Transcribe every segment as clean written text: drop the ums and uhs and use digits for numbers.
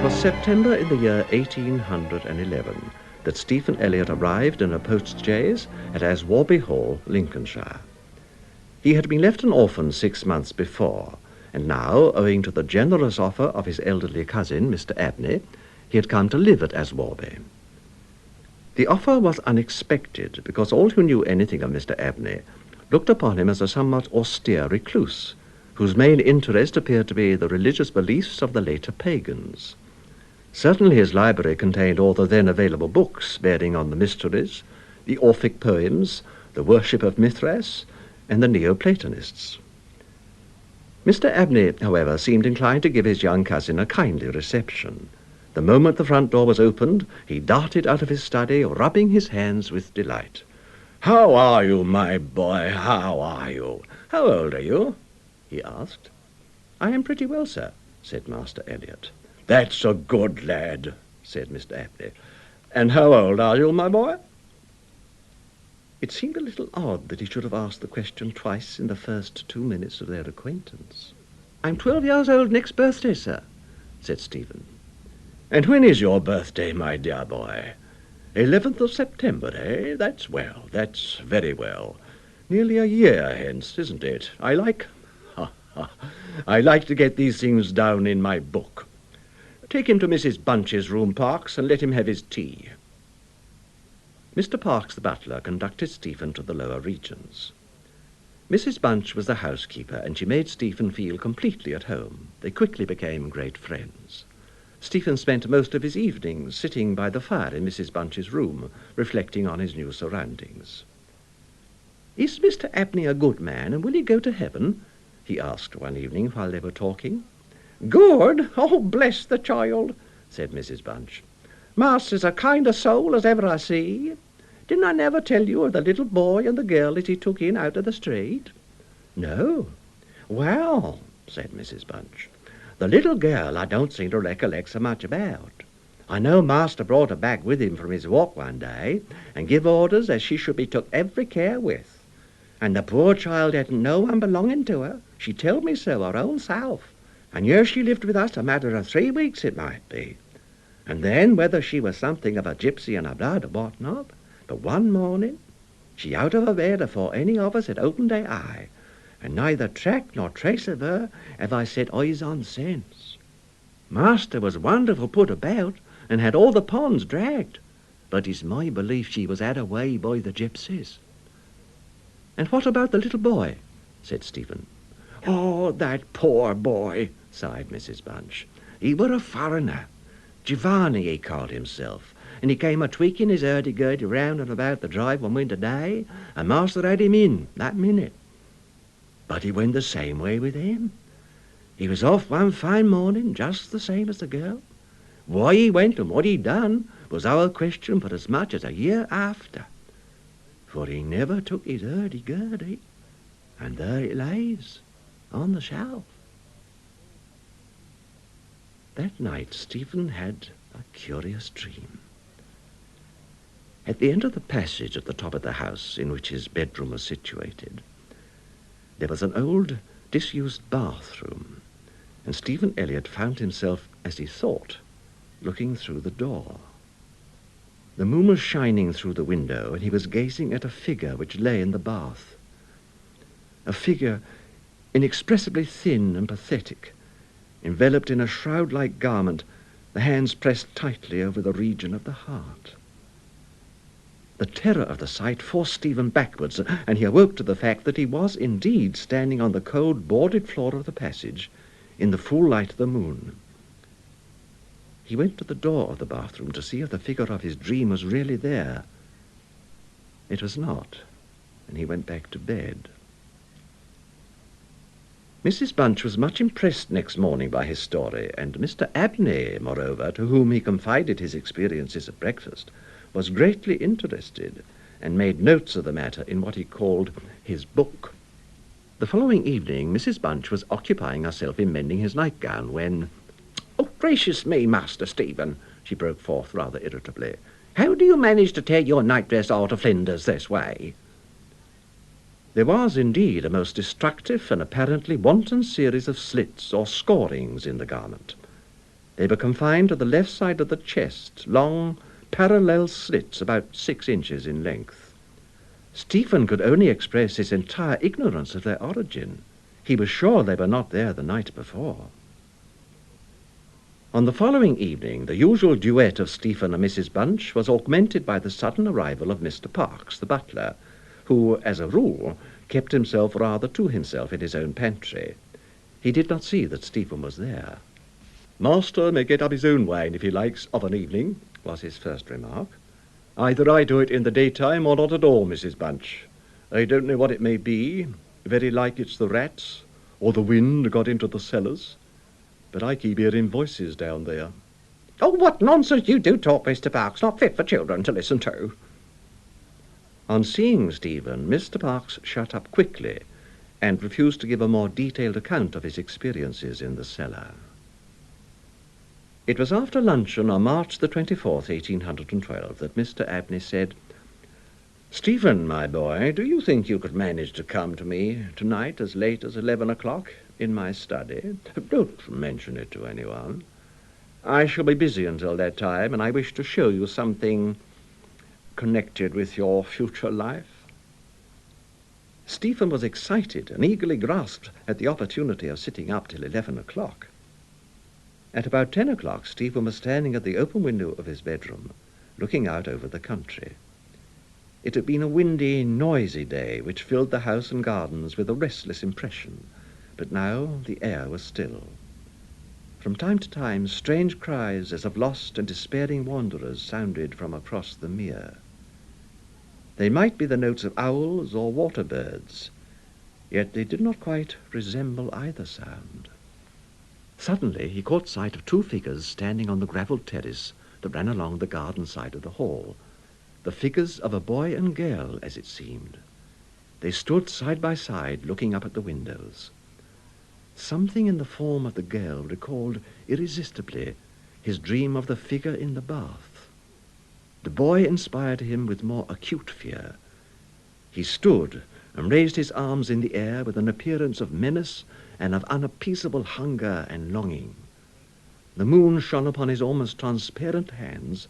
was September in the year 1811 that Stephen Elliott arrived in a post-chaise at Aswarby Hall, Lincolnshire. He had been left an orphan 6 months before, and now, owing to the generous offer of his elderly cousin, Mr. Abney, he had come to live at Aswarby. The offer was unexpected, because all who knew anything of Mr. Abney looked upon him as a somewhat austere recluse, whose main interest appeared to be the religious beliefs of the later pagans. Certainly his library contained all the then available books bearing on the mysteries, the Orphic poems, the worship of Mithras, and the Neoplatonists. Mr. Abney, however, seemed inclined to give his young cousin a kindly reception. The moment the front door was opened, he darted out of his study, rubbing his hands with delight. "How are you, my boy? How are you? How old are you?" he asked. "I am pretty well, sir," said Master Elliott. "That's a good lad," said Mr. Abney. "And how old are you, my boy?" It seemed a little odd that he should have asked the question twice in the first 2 minutes of their acquaintance. "I'm 12 years old next birthday, sir," said Stephen. "And when is your birthday, my dear boy? 11th of September, eh? That's well. That's very well. Nearly a year hence, isn't it? I like to get these things down in my book. Take him to Mrs. Bunch's room, Parkes, and let him have his tea." Mr. Parkes, the butler, conducted Stephen to the lower regions. Mrs. Bunch was the housekeeper, and she made Stephen feel completely at home. They quickly became great friends. Stephen spent most of his evenings sitting by the fire in Mrs. Bunch's room, reflecting on his new surroundings. "Is Mr. Abney a good man, and will he go to heaven?" he asked one evening while they were talking. "Good? Oh, bless the child," said Mrs. Bunch. "Master's a kind of soul as ever I see. Didn't I never tell you of the little boy and the girl that he took in out of the street?" "No." "Well," said Mrs. Bunch, "the little girl I don't seem to recollect so much about. I know Master brought her back with him from his walk one day, and give orders as she should be took every care with. And the poor child hadn't no one belonging to her. She told me so her own self. And here she lived with us a matter of 3 weeks, it might be. And then, whether she was something of a gypsy in her blood or what not, but one morning, she out of her bed afore any of us had opened their eye, and neither track nor trace of her have I set eyes on since. Master was wonderful put about, and had all the ponds dragged, but it's my belief she was had away by the gypsies." "And what about the little boy?" said Stephen. "Oh, that poor boy," sighed Mrs. Bunch. "He were a foreigner. Giovanni, he called himself, and he came a-tweaking his hurdy-gurdy round and about the drive one winter day, and Master had him in that minute. But he went the same way with him. He was off one fine morning, just the same as the girl. Why he went and what he done was our question for as much as a year after. For he never took his hurdy-gurdy, and there it lays, on the shelf." That night Stephen had a curious dream. At the end of the passage at the top of the house in which his bedroom was situated, there was an old, disused bathroom, and Stephen Elliott found himself, as he thought, looking through the door. The moon was shining through the window, and he was gazing at a figure which lay in the bath. A figure inexpressibly thin and pathetic, enveloped in a shroud-like garment, the hands pressed tightly over the region of the heart. The terror of the sight forced Stephen backwards, and he awoke to the fact that he was indeed standing on the cold, boarded floor of the passage in the full light of the moon. He went to the door of the bathroom to see if the figure of his dream was really there. It was not, and he went back to bed. Mrs. Bunch was much impressed next morning by his story, and Mr. Abney, moreover, to whom he confided his experiences at breakfast, was greatly interested, and made notes of the matter in what he called his book. The following evening Mrs. Bunch was occupying herself in mending his nightgown when, "Oh, gracious me, Master Stephen," she broke forth rather irritably. "How do you manage to tear your nightdress all to flinders this way?" There was indeed a most destructive and apparently wanton series of slits or scorings in the garment. They were confined to the left side of the chest, long, parallel slits about 6 inches in length. Stephen could only express his entire ignorance of their origin. He was sure they were not there the night before. On the following evening, the usual duet of Stephen and Mrs. Bunch was augmented by the sudden arrival of Mr. Parkes, the butler, who, as a rule, kept himself rather to himself in his own pantry. He did not see that Stephen was there. "Master may get up his own wine if he likes of an evening," was his first remark. "Either I do it in the daytime or not at all, Mrs. Bunch. I don't know what it may be. Very like it's the rats, or the wind got into the cellars. But I keep hearing voices down there." "Oh, what nonsense you do talk, Mr. Parkes. Not fit for children to listen to." On seeing Stephen, Mr. Parkes shut up quickly and refused to give a more detailed account of his experiences in the cellar. It was after luncheon on March the 24th, 1812, that Mr. Abney said, "Stephen, my boy, do you think you could manage to come to me tonight as late as 11 o'clock in my study? Don't mention it to anyone. I shall be busy until that time, and I wish to show you something connected with your future life." Stephen was excited and eagerly grasped at the opportunity of sitting up till 11 o'clock. At about 10 o'clock, Stephen was standing at the open window of his bedroom, looking out over the country. It had been a windy, noisy day, which filled the house and gardens with a restless impression, but now the air was still. From time to time, strange cries as of lost and despairing wanderers sounded from across the mere. They might be the notes of owls or water birds, yet they did not quite resemble either sound. Suddenly he caught sight of 2 figures standing on the gravelled terrace that ran along the garden side of the hall, the figures of a boy and girl, as it seemed. They stood side by side, looking up at the windows. Something in the form of the girl recalled irresistibly his dream of the figure in the bath. The boy inspired him with more acute fear. He stood and raised his arms in the air with an appearance of menace and of unappeasable hunger and longing. The moon shone upon his almost transparent hands,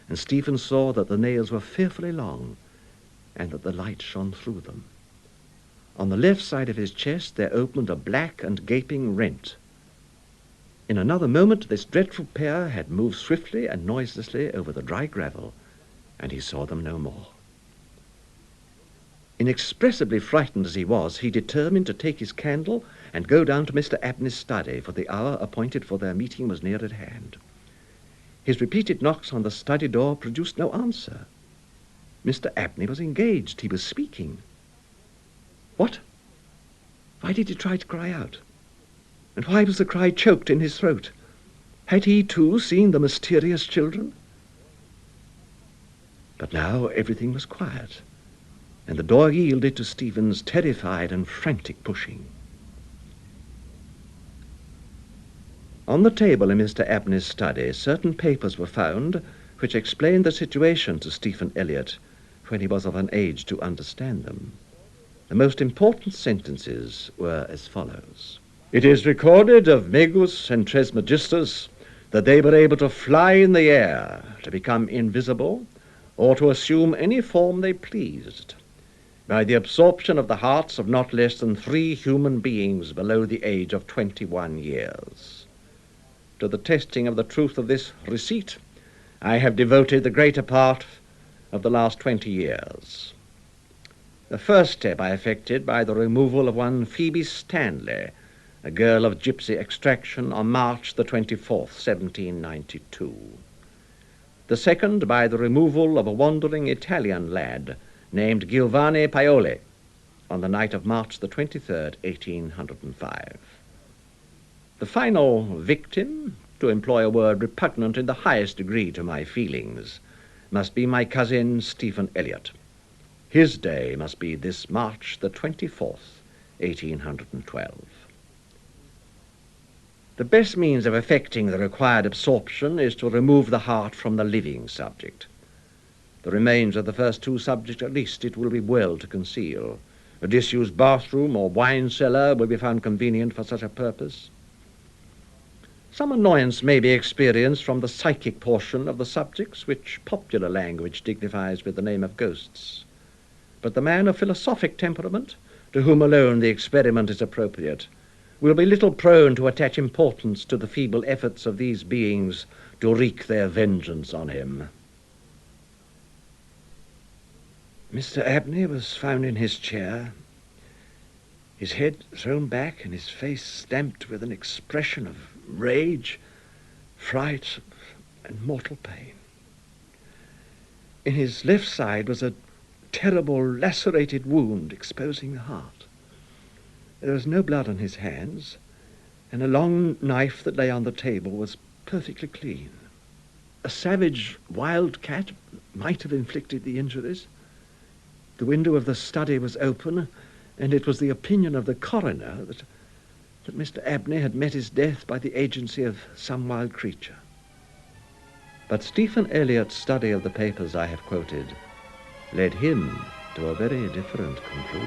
and Stephen saw that the nails were fearfully long, and that the light shone through them. On the left side of his chest there opened a black and gaping rent. In another moment this dreadful pair had moved swiftly and noiselessly over the dry gravel, and he saw them no more. Inexpressibly frightened as he was, he determined to take his candle and go down to Mr. Abney's study, for the hour appointed for their meeting was near at hand. His repeated knocks on the study door produced no answer. Mr. Abney was engaged. He was speaking. What? Why did he try to cry out? And why was the cry choked in his throat? Had he, too, seen the mysterious children? But now everything was quiet, and the door yielded to Stephen's terrified and frantic pushing. On the table in Mr. Abney's study, certain papers were found which explained the situation to Stephen Elliott when he was of an age to understand them. The most important sentences were as follows. "It is recorded of Magus and Trismegistus that they were able to fly in the air, to become invisible, or to assume any form they pleased, by the absorption of the hearts of not less than 3 human beings below the age of 21 years. To the testing of the truth of this receipt, I have devoted the greater part of the last 20 years. The first step I effected by the removal of one Phoebe Stanley, a girl of gypsy extraction, on March the 24th, 1792. The second by the removal of a wandering Italian lad named Giovanni Paoli on the night of March the 23rd, 1805. The final victim, to employ a word repugnant in the highest degree to my feelings, must be my cousin Stephen Elliott. His day must be this March the 24th, 1812. The best means of effecting the required absorption is to remove the heart from the living subject. The remains of the first 2 subjects at least it will be well to conceal. A disused bathroom or wine cellar will be found convenient for such a purpose. Some annoyance may be experienced from the psychic portion of the subjects which popular language dignifies with the name of ghosts. But the man of philosophic temperament, to whom alone the experiment is appropriate, will be little prone to attach importance to the feeble efforts of these beings to wreak their vengeance on him. Mr. Abney was found in his chair, his head thrown back and his face stamped with an expression of rage, fright, and mortal pain. In his left side was a terrible lacerated wound exposing the heart. There was no blood on his hands, and a long knife that lay on the table was perfectly clean. A savage wild cat might have inflicted the injuries. The window of the study was open, and it was the opinion of the coroner that Mr. Abney had met his death by the agency of some wild creature. But Stephen Elliott's study of the papers I have quoted led him to a very different conclusion.